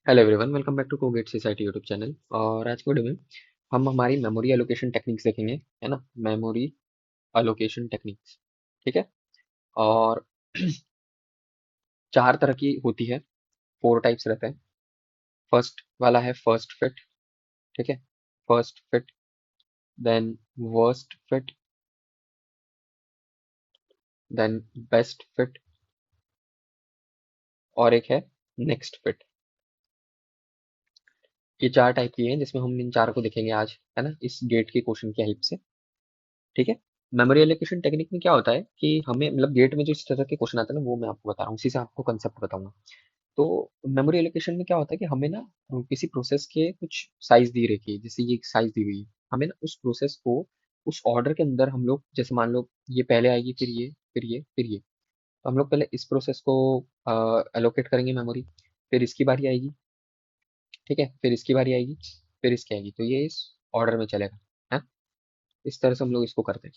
Hello everyone, welcome back to कोगेट society YouTube channel. और आज के वीडियो में हम हमारी मेमोरी एलोकेशन टेक्निक्स देखेंगे, है ना। मेमोरी एलोकेशन टेक्निक्स, ठीक है। और चार तरह की होती है, फोर टाइप्स रहते हैं। फर्स्ट वाला है फर्स्ट फिट, ठीक है। First fit, then worst fit, then best fit, और एक है नेक्स्ट फिट। ये चार टाइप की हैं जिसमें हम इन चार को देखेंगे आज, है ना, इस गेट के क्वेश्चन की हेल्प से, ठीक है। मेमोरी एलोकेशन टेक्निक में क्या होता है कि हमें मतलब गेट में जो इस तरह के क्वेश्चन आते हैं ना, वो मैं आपको बता रहा हूँ, उसी से आपको कंसेप्ट बताऊंगा। तो मेमोरी एलोकेशन में क्या होता है कि हमें ना किसी प्रोसेस के कुछ साइज दी रखी है, जैसे ये साइज दी हुई है। हमें ना उस प्रोसेस को उस ऑर्डर के अंदर हम लोग, जैसे मान लो ये पहले आएगी, फिर ये, फिर ये, फिर ये। तो हम लोग पहले इस प्रोसेस को एलोकेट करेंगे मेमोरी, फिर इसकी बारी आएगी, ठीक है, फिर इसकी बारी आएगी, फिर इसकी आएगी। तो ये इस ऑर्डर में चलेगा, है। इस तरह से हम लोग इसको करते हैं।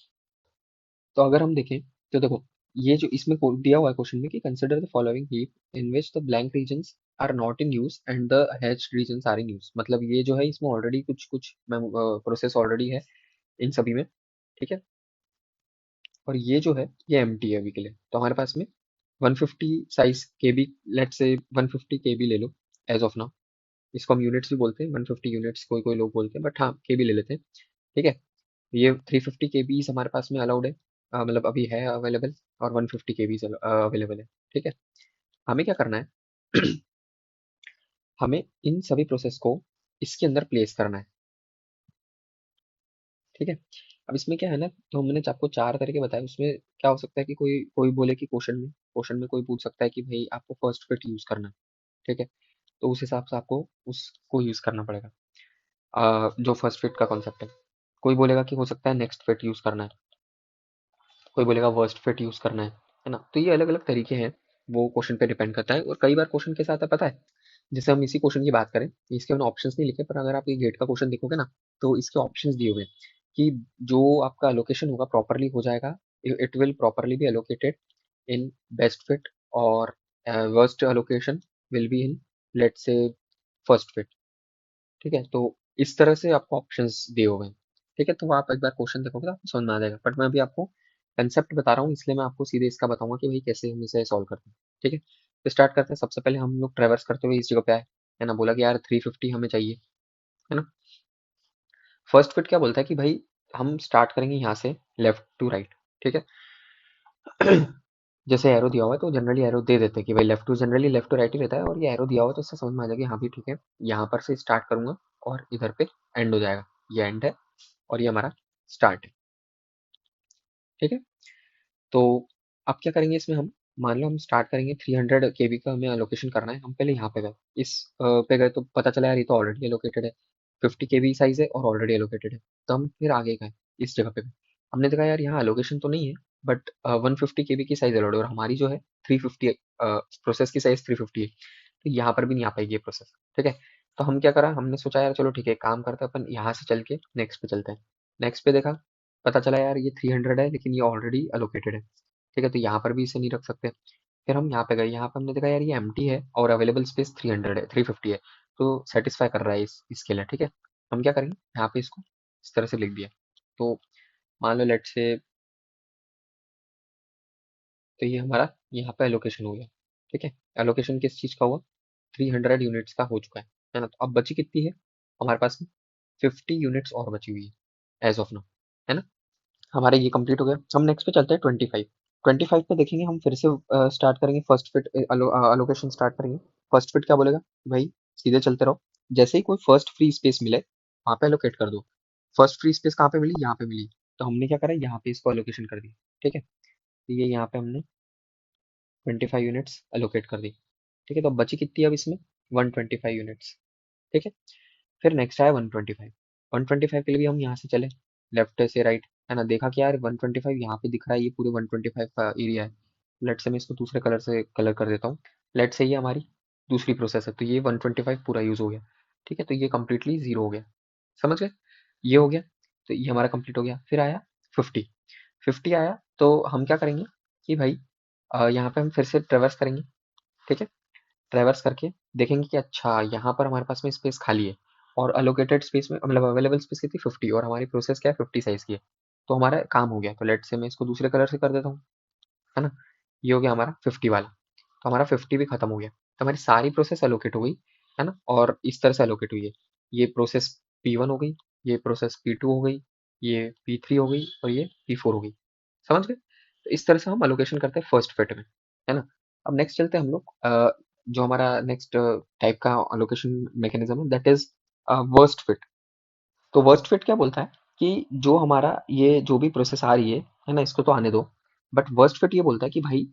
तो अगर हम देखें तो देखो, ये जो इसमें दिया हुआ है क्वेश्चन में कि consider the following heap in which the blank regions are not in use and the hatched regions are in use. मतलब ये जो है इसमें ऑलरेडी कुछ कुछ प्रोसेस ऑलरेडी है इन सभी में, ठीक है। और ये जो है ये एम्प्टी है अभी के लिए। तो हमारे पास में 150 साइज के बी, लेट से 150 के बी ले लो एज ऑफ नाउ। इसको हम यूनिट्स भी बोलते हैं, 150 यूनिट्स कोई कोई लोग बोलते हैं, बट हाँ के बी ले लेते हैं, ठीक है। ये 350 केबीज हमारे पास में अलाउड है, मतलब अभी है अवेलेबल। और 150 केबीज अवेलेबल है, ठीक है। हमें क्या करना है हमें इन सभी प्रोसेस को इसके अंदर प्लेस करना है, ठीक है। अब इसमें क्या है ना, तो हमने आपको चार तरीके बताए। उसमें क्या हो सकता है कि कोई कोई बोले कि क्वेश्चन में कोई पूछ सकता है कि भाई आपको फर्स्ट फिट यूज करना है, ठीक है। तो उस हिसाब से आपको उसको यूज करना पड़ेगा, जो फर्स्ट फिट का कॉन्सेप्ट है। कोई बोलेगा कि हो सकता है नेक्स्ट फिट यूज करना है, कोई बोलेगा वर्स्ट फिट यूज करना है ना। तो ये अलग अलग तरीके हैं, वो क्वेश्चन पे डिपेंड करता है। और कई बार क्वेश्चन के साथ है, पता है, जैसे हम इसी क्वेश्चन की बात करें, इसके मैंने ऑप्शंस नहीं लिखे, पर अगर आप ये गेट का क्वेश्चन देखोगे ना, तो इसके ऑप्शंस दिए हुए हैं कि जो आपका एलोकेशन होगा प्रॉपरली हो जाएगा, it will properly be allocated in best fit, और worst allocation will be in, let's say, first fit, ठीक है। तो इस तरह से आपको ऑप्शंस दिए हुए हैं, ठीक है। तो आप एक बार क्वेश्चन देखोगे तो आपको समझ में आ जाएगा, बट मैं अभी आपको कंसेप्ट बता रहा हूँ, इसलिए मैं आपको सीधे इसका बताऊंगा कि भाई कैसे हम इसे सॉल्व करते हैं, ठीक है। तो स्टार्ट करते हैं। सबसे पहले हम लोग ट्रेवर्स करते हुए इस जगह पे आए, है ना। बोला कि यार 350 हमें चाहिए, है ना। फर्स्ट फिट क्या बोलता है कि भाई हम स्टार्ट करेंगे यहाँ से लेफ्ट टू राइट, ठीक है। जैसे एरो दिया हुआ है तो जनरली एरो दे देते हैं कि भाई left to, generally left to right ही रहता है। और ये एरो दिया हुआ है तो इससे समझ में आ जाएगा, हाँ भी ठीक है, यहाँ पर से स्टार्ट करूंगा और इधर पे एंड हो जाएगा। ये एंड है और ये हमारा स्टार्ट है, ठीक है। तो अब क्या करेंगे इसमें, हम मान लो हम स्टार्ट करेंगे 300 केबी का, हमें लोकेशन करना है। हम पहले यहाँ पे गए, इस पे गए तो पता चला यार ये तो ऑलरेडी एलोकेटेड है, 50 केबी साइज है और ऑलरेडी एलोकेटेड है। तो हम फिर आगे गए इस जगह पे गए, हमने देखा यार यहाँ एलोकेशन तो नहीं है, बट 150 केबी की साइज अलाउड है, और हमारी जो है 350, प्रोसेस की साइज 350 है। तो यहाँ पर भी नहीं आ पाएगी ये प्रोसेस, ठीक है। तो हम क्या करा, हमने सोचा यार चलो ठीक है, काम करते हैं अपन, यहाँ से चल के नेक्स्ट पे चलते हैं। नेक्स्ट पे देखा, पता चला यार ये 300 है, लेकिन ये ऑलरेडी अलोकेटेड है, ठीक है। तो यहाँ पर भी इसे नहीं रख सकते। फिर हम यहाँ पे गए, यहाँ पे हमने देखा यार ये एम्प्टी है और अवेलेबल स्पेस 300 है, 350 है, तो सेटिस्फाई कर रहा है इसके लिए, ठीक है। हम क्या करेंगे, यहाँ पे इसको इस तरह से लिख दिया। तो मान लो लेट से, तो ये हमारा यहाँ पे एलोकेशन हो गया, ठीक है। एलोकेशन किस चीज का हुआ, 300 यूनिट्स का हो चुका है ना। तो अब बची कितनी है हमारे पास में, 50 यूनिट्स और बची हुई है एज ऑफ नाउ, है ना। हमारा ये कंप्लीट हो गया। हम नेक्स्ट पे चलते हैं 25। 25 पे देखेंगे, हम फिर से स्टार्ट करेंगे फर्स्ट फिट, अलोकेशन स्टार्ट करेंगे। फर्स्ट फिट क्या बोलेगा, भाई सीधे चलते रहो, जैसे ही कोई फर्स्ट फ्री स्पेस मिले वहां पे अलोकेट कर दो। फर्स्ट फ्री स्पेस कहाँ पे मिली, यहाँ पे मिली, तो हमने क्या करा, यहाँ पे इसको अलोकेशन कर दिया, ठीक है। तो ये यहाँ पे हमने 25 यूनिट्स अलोकेट कर दी, ठीक है। तो अब बची कितनी है अब इसमें, 125 यूनिट्स, ठीक है। फिर नेक्स्ट आया 125। 125 के लिए भी हम यहाँ से चले लेफ्ट से राइट, है ना। देखा कि यार 125 यहाँ पे दिख रहा है, ये पूरे 125 का एरिया है। लेट से मैं इसको दूसरे कलर से कलर कर देता हूँ। लेट से ये हमारी दूसरी प्रोसेस है, तो ये 125 पूरा यूज हो गया, ठीक है। तो ये कम्प्लीटली जीरो हो गया, समझ गए। ये हो गया, तो ये हमारा कंप्लीट हो गया। फिर आया 50। 50 आया तो हम क्या करेंगे कि भाई यहाँ पे हम फिर से ट्रेवर्स करेंगे, ठीक है। ट्रेवर्स करके देखेंगे कि अच्छा यहाँ पर हमारे पास में स्पेस खाली है, और अलोकेटेड स्पेस में मतलब अवेलेबल स्पेस कितनी 50, और हमारी प्रोसेस क्या है 50 साइज की है। तो हमारा काम हो गया, तो लेट से मैं इसको दूसरे कलर से कर देता हूँ, है ना। ये हो गया हमारा 50 वाला। तो हमारा 50 भी खत्म हो गया, तो हमारी सारी प्रोसेस एलोकेट हो गई, है ना। और इस तरह से एलोकेट हुई है। ये प्रोसेस P1 हो गई, ये प्रोसेस P2 हो गई, ये P3 हो गई, और ये P4 हो गई। समझ गए? तो इस तरह से हम एलोकेशन करते हैं फर्स्ट फिट में, है ना। अब नेक्स्ट चलते हैं हम लोग, जो हमारा नेक्स्ट टाइप का एलोकेशन मैकेनिज्म है, दैट इज वर्स्ट फिट। तो वर्स्ट फिट क्या बोलता है कि जो हमारा ये जो भी प्रोसेस आ रही है ना, इसको तो आने दो। बट वर्स्ट फिट ये बोलता है कि भाई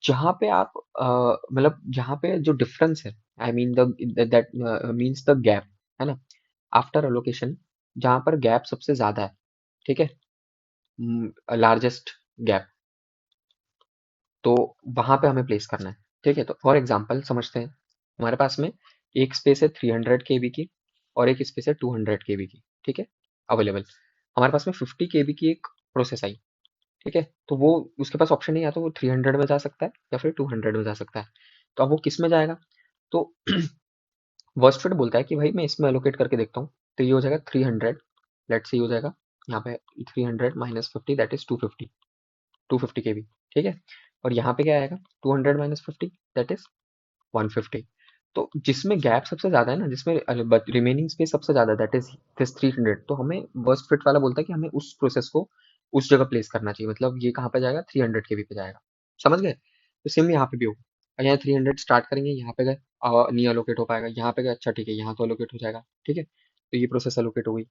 जहाँ पे आप मतलब जहाँ पे जो डिफरेंस है, I mean the that means the gap, है ना, आफ्टर एलोकेशन, जहाँ पर गैप सबसे ज्यादा है, ठीक है, लार्जेस्ट गैप, तो वहां पे हमें प्लेस करना है। ठीक है, तो फॉर एग्जांपल समझते हैं, हमारे पास में एक स्पेस है 300 KB की, और एक स्पेस है 200 KB की, ठीक है, अवेलेबल। हमारे पास में 50 KB की एक प्रोसेस आई, ठीक है, तो वो उसके पास ऑप्शन नहीं, या तो वो 300 में जा सकता है या फिर 200 में जा सकता है। तो अब वो किस में जाएगा? तो वर्स्ट फिट बोलता है कि भाई मैं इसमें एलोकेट करके देखता हूँ। तो ये हो जाएगा 300, लेट्स से हो जाएगा यहाँ पे 300 माइनस 50, दैट इज 250, 250 KB, ठीक है। और यहाँ पे क्या आएगा, 200 माइनस 50, दैट इज 150। तो जिसमें गैप सबसे ज्यादा है ना, जिसमें रिमेनिंग स्पेस सबसे ज्यादा, दैट इज दिस 300, तो हमें वर्स्ट फिट वाला बोलता है कि हमें उस प्रोसेस को उस जगह प्लेस करना चाहिए। मतलब ये कहाँ पे जाएगा, 300 KB पे जाएगा। समझ गए? तो सेम यहाँ पे भी होगा। और यहाँ 300 स्टार्ट करेंगे, यहाँ पे गए, नहीं अलोकेट हो पाएगा, यहाँ पे गए, अच्छा ठीक है, यहाँ तो अलोकेट हो जाएगा, ठीक है। तो ये प्रोसेस अलोकेट हो गई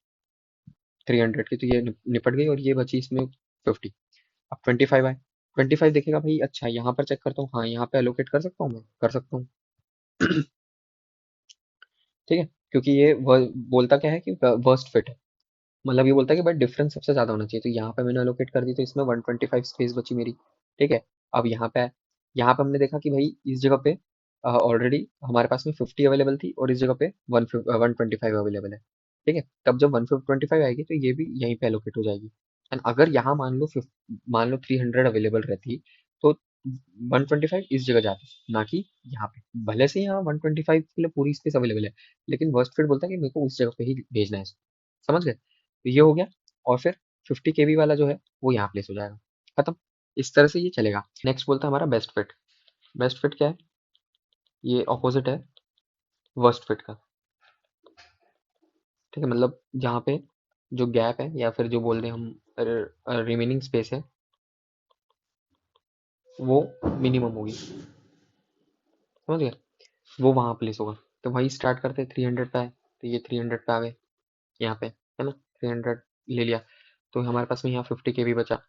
300 की, तो ये निपट गई, और ये बची इसमें 50। अब 25 आए, 25 देखेगा भाई, अच्छा यहाँ पर चेक करता हूँ, हाँ यहाँ पे एलोकेट कर सकता हूँ, मैं कर सकता हूँ। ठीक है, क्योंकि ये बोलता क्या है कि वर्स्ट फिट है। मतलब ये बोलता है कि भाई डिफरेंस सबसे ज्यादा होना चाहिए, तो यहाँ पे मैंने एलोकेट कर दी, तो इसमें 125 स्पेस बची मेरी। ठीक है, अब यहाँ पे यहाँ पे हमने देखा कि भाई इस जगह पे ऑलरेडी हमारे पास में 50 अवेलेबल थी, और इस जगह पे 125 अवेलेबल है। ठीक है, तब जब 125 आएगी तो ये भी यहीं पे एलोकेट हो जाएगी। एंड अगर यहाँ मान लो 300 अवेलेबल रहती, तो 125 इस जगह जाती, ना कि यहाँ पे। भले से यहाँ 125 के लिए पूरी स्पेस अवेलेबल है, लेकिन वर्स्ट फिट बोलता है कि मेरे को उस जगह पे ही भेजना है इसको। समझ गए? तो ये हो गया, और फिर 50 KB वाला जो है वो यहाँ प्लेस हो जाएगा, खत्म। इस तरह से ये चलेगा। नेक्स्ट बोलता है हमारा बेस्ट फिट। बेस्ट फिट क्या है? ये ऑपोजिट है वर्स्ट फिट का। ठीक है, मतलब जहाँ पे जो गैप है, या फिर जो बोल रहे हैं हम रिमेनिंग स्पेस है, वो मिनिमम होगी। समझ गए? वो वहाँ प्लेस होगा। तो वही स्टार्ट करते 300 पे आए, तो ये 300 पे आ गए, यहाँ पे, है ना, 300 ले लिया, तो हमारे पास में यहाँ 50 KB बचा।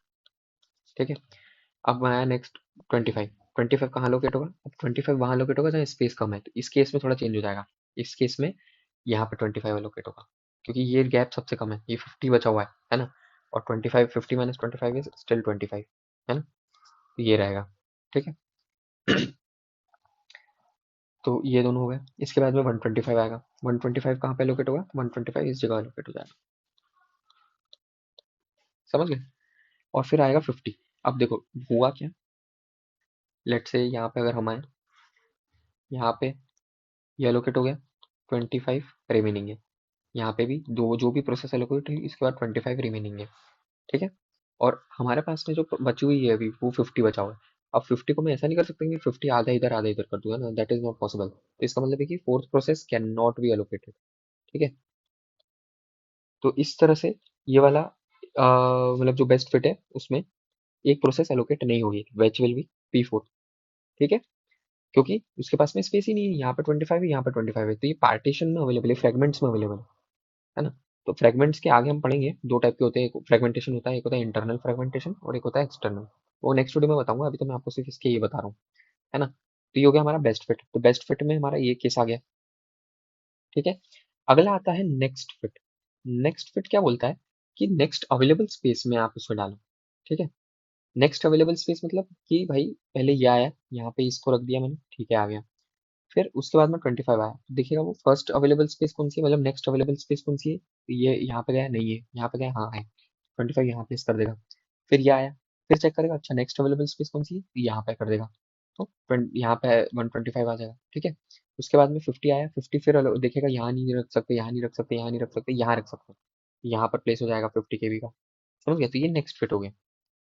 ठीक है, अब आया नेक्स्ट 25। 25 कहाँ लोकेट होगा? अब 25 वहाँ लोकेट होगा जहाँ स्पेस कम है, तो इस केस में थोड़ा चेंज हो जाएगा। इस केस में यहाँ पे 25 लोकेट होगा, क्योंकि ये गैप सबसे कम है, ये 50 बचा हुआ है ना। और 25, 50 माइनस 25 इज स्टिल 25, है ना। तो ये रहेगा, ठीक है। तो ये दोनों हो गए। इसके बाद में 125 आएगा। 125 कहाँ पे लोकेट होगा? 125 इस जगह लोकेट हो जाएगा। समझ गए? और फिर आएगा 50। अब देखो हुआ क्या, लेट से यहाँ पे अगर हम आए, यहाँ पे ये एलोकेट हो गया, 25 रिमेनिंग है। यहाँ पे भी दो जो भी प्रोसेस एलोकेट हुई, इसके बाद 25 रिमेनिंग है, ठीक है। और हमारे पास में जो बची हुई है अभी, वो 50 बचा हुआ है। अब 50 को मैं ऐसा नहीं कर सकता कि 50 आधा इधर कर दूंगा ना, दैट इज नॉट पॉसिबल। तो इसका मतलब है कि fourth process can not be allocated. ठीक है, तो इस तरह से ये वाला मतलब जो बेस्ट फिट है उसमें एक प्रोसेस एलोकेट नहीं होगी, विच विल बी P4। ठीक है, क्योंकि उसके पास में स्पेस ही नहीं है, यहाँ पे 25 है, यहाँ पे 25 है, तो ये पार्टीशन में अवेलेबल है, फ्रेगमेंट्स में अवेलेबल है ना। तो फ्रेगमेंट्स के आगे हम पढ़ेंगे, दो टाइप के होते हैं, एक फ्रेगमेंटेशन होता है, एक होता है इंटरनल फ्रेगमेंटेशन, और एक होता है एक्सटर्नल। वो नेक्स्ट वीडियो में बताऊंगा, अभी तो मैं आपको सिर्फ इसके ये बता रहा हूँ, है ना। तो ये हो गया हमारा बेस्ट फिट। तो बेस्ट फिट में हमारा ये केस आ गया, ठीक है। अगला आता है नेक्स्ट फिट। नेक्स्ट फिट क्या बोलता है कि नेक्स्ट अवेलेबल स्पेस में आप उसको डालो। ठीक है, नेक्स्ट अवेलेबल स्पेस मतलब कि भाई पहले ये आया, यहाँ पे इसको रख दिया मैंने, ठीक है, आ गया। फिर उसके बाद में 25 आया, तो देखिएगा वो फर्स्ट अवेलेबल स्पेस कौन सी है, मतलब नेक्स्ट अवेलेबल स्पेस कौन सी है, तो ये यहाँ पे गया, नहीं है, यहाँ पे गया, हाँ है, 25 यहाँ प्लेस कर देगा। फिर ये आया, फिर चेक करेगा, अच्छा नेक्स्ट अवेलेबल स्पेस कौन सी है, तो यहाँ पे कर देगा। तो यहाँ पे 125 आ जाएगा, ठीक है। उसके बाद में 50 आया, 50 फिर देखेगा यहाँ नहीं रख सकते, यहाँ नहीं रख सकते, यहाँ नहीं रख सकते, यहाँ रख सकते, यहाँ पर प्लेस हो जाएगा 50 केबी का। समझ गया? तो ये नेक्स्ट फिट हो गया।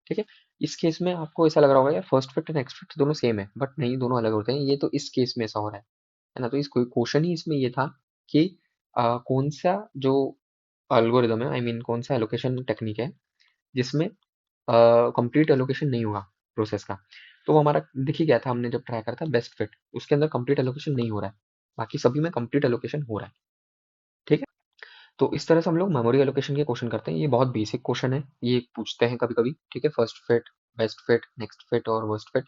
ठीक है। इस केस में आपको ऐसा लग रहा होगा यार फर्स्ट फिट नेक्स्ट फिट दोनों सेम है, बट नहीं, दोनों अलग होते हैं। ये तो इस केस में ऐसा हो रहा है ना? तो इस क्वेश्चन ही इसमें ये था कि कौन सा जो एल्गोरिदम है, आई मीन कौन सा एलोकेशन टेक्निक है जिसमें कंप्लीट एलोकेशन नहीं होगा प्रोसेस का। तो वो हमारा दिख ही गया था, हमने जब ट्राई करा था बेस्ट फिट, उसके अंदर कंप्लीट एलोकेशन नहीं हो रहा है, बाकी सभी में कंप्लीट एलोकेशन हो रहा है। ठीक है। तो इस तरह से हम लोग मेमोरी एलोकेशन के क्वेश्चन करते हैं। ये बहुत बेसिक क्वेश्चन है, ये पूछते हैं कभी कभी। ठीक है। First fit, best fit, next fit और वर्स्ट फिट।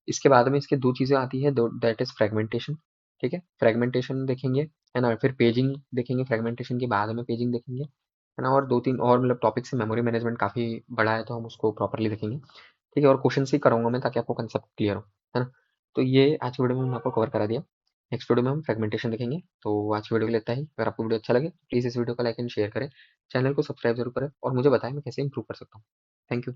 इसके बाद में इसके दो चीजें आती है, दो, दैट इज फ्रेगमेंटेशन। ठीक है। फ्रेगमेंटेशन देखेंगे, है ना? फिर पेजिंग देखेंगे, फ्रेगमेंटेशन के बाद में पेजिंग देखेंगे, है ना? और दो तीन और मतलब टॉपिक से मेमोरी मैनेजमेंट काफी बड़ा है, तो हम उसको प्रॉपरली देखेंगे। ठीक है। और क्वेश्चन से ही कराऊंगा मैं, ताकि आपको कंसेप्ट क्लियर हो, है ना? तो ये आज की वीडियो में मैंने आपको कवर करा दिया। नेक्स्ट वीडियो में हम फ्रेगमेंटेशन देखेंगे। तो आज की वीडियो के लिए इतना ही। अगर आपको वीडियो अच्छा लगे तो प्लीज़ इस वीडियो को लाइक एंड शेयर करें, चैनल को सब्सक्राइब जरूर करें और मुझे बताएं मैं कैसे इंप्रूव कर सकता हूँ। Thank you.